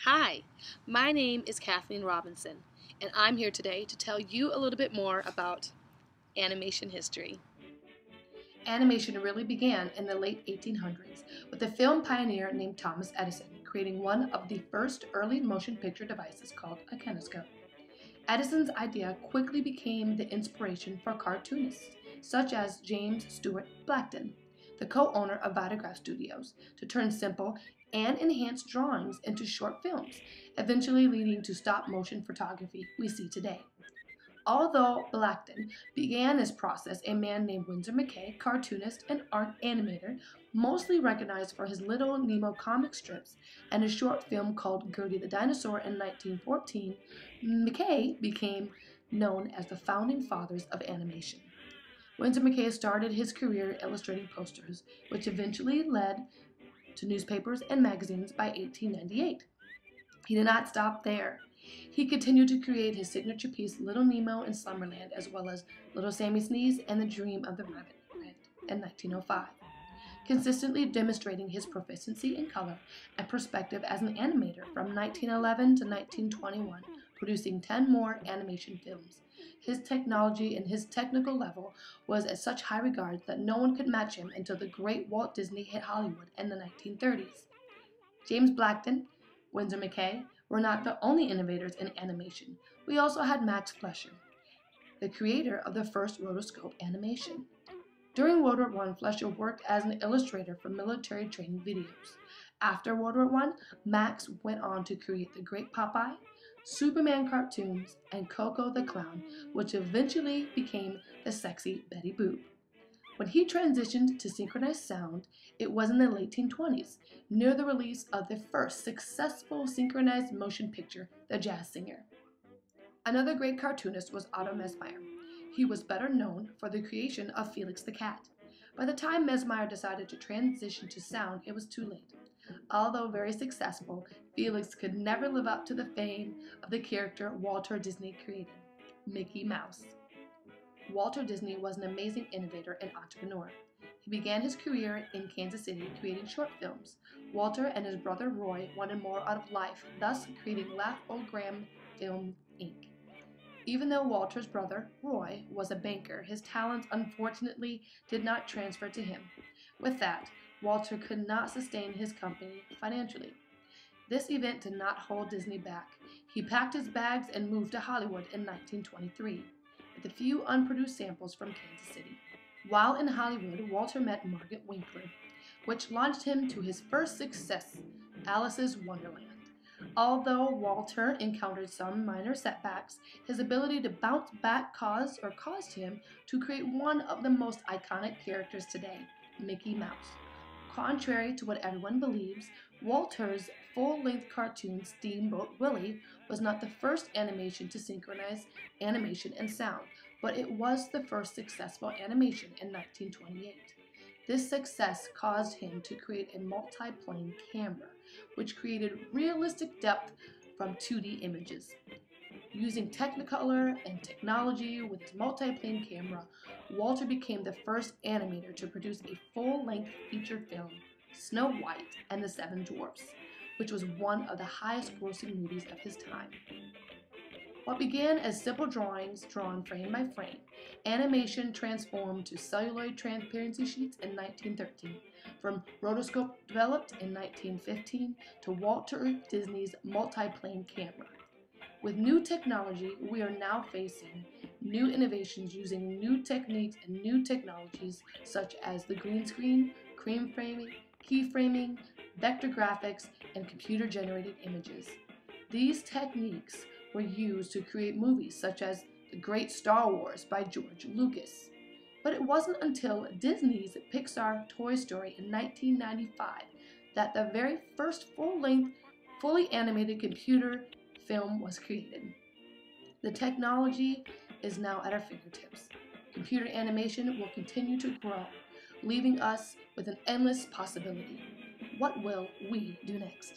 Hi, my name is Kathleen Robinson, and I'm here today to tell you a little bit more about animation history. Animation really began in the late 1800s with a film pioneer named Thomas Edison creating one of the first early motion picture devices called a kinescope. Edison's idea quickly became the inspiration for cartoonists such as James Stewart Blackton, the co-owner of Vitagraph Studios, to turn simple and enhanced drawings into short films, eventually leading to stop-motion photography we see today. Although Blackton began this process, a man named Winsor McCay, cartoonist and art animator, mostly recognized for his Little Nemo comic strips and a short film called Gertie the Dinosaur in 1914, McCay became known as the founding fathers of animation. Winsor McCay started his career illustrating posters, which eventually led to newspapers and magazines by 1898. He did not stop there. He continued to create his signature piece Little Nemo in Slumberland, as well as Little Sammy Sneeze and The Dream of the Rabbit in 1905, consistently demonstrating his proficiency in color and perspective as an animator from 1911 to 1921, producing 10 more animation films. His technology and his technical level was at such high regard that no one could match him until the great Walt Disney hit Hollywood in the 1930s. James Blackton, Winsor McCay were not the only innovators in animation. We also had Max Fleischer, the creator of the first rotoscope animation. During World War I, Fleischer worked as an illustrator for military training videos. After World War I, Max went on to create the Great Popeye, Superman cartoons, and Coco the Clown, which eventually became the sexy Betty Boop. When he transitioned to synchronized sound, it was in the late 1920s, near the release of the first successful synchronized motion picture, The Jazz Singer. Another great cartoonist was Otto Mesmeyer. He was better known for the creation of Felix the Cat. By the time Mesmeyer decided to transition to sound, it was too late. Although very successful, Felix could never live up to the fame of the character Walter Disney created, Mickey Mouse. Walter Disney was an amazing innovator and entrepreneur. He began his career in Kansas City creating short films. Walter and his brother Roy wanted more out of life, thus creating Laugh-O-Gram Film Inc. Even though Walter's brother, Roy, was a banker, his talents unfortunately did not transfer to him. With that, Walter could not sustain his company financially. This event did not hold Disney back. He packed his bags and moved to Hollywood in 1923. With a few unproduced samples from Kansas City. While in Hollywood, Walter met Margaret Winkler, which launched him to his first success, Alice's Wonderland. Although Walter encountered some minor setbacks, his ability to bounce back caused him to create one of the most iconic characters today, Mickey Mouse. Contrary to what everyone believes, Walter's full-length cartoon Steamboat Willie was not the first animation to synchronize animation and sound, but it was the first successful animation in 1928. This success caused him to create a multi-plane camera, which created realistic depth from 2D images. Using Technicolor and technology with his multi-plane camera, Walter became the first animator to produce a full-length feature film, Snow White and the Seven Dwarfs, which was one of the highest-grossing movies of his time. What began as simple drawings drawn frame by frame, animation transformed to celluloid transparency sheets in 1913, from rotoscope developed in 1915 to Walter Disney's multi-plane camera. With new technology, we are now facing new innovations using new techniques and new technologies such as the green screen, cream framing, keyframing, vector graphics, and computer-generated images. These techniques were used to create movies such as The Great Star Wars by George Lucas. But it wasn't until Disney's Pixar Toy Story in 1995 that the very first full-length, fully animated computer film was created. The technology is now at our fingertips. Computer animation will continue to grow, leaving us with an endless possibility. What will we do next?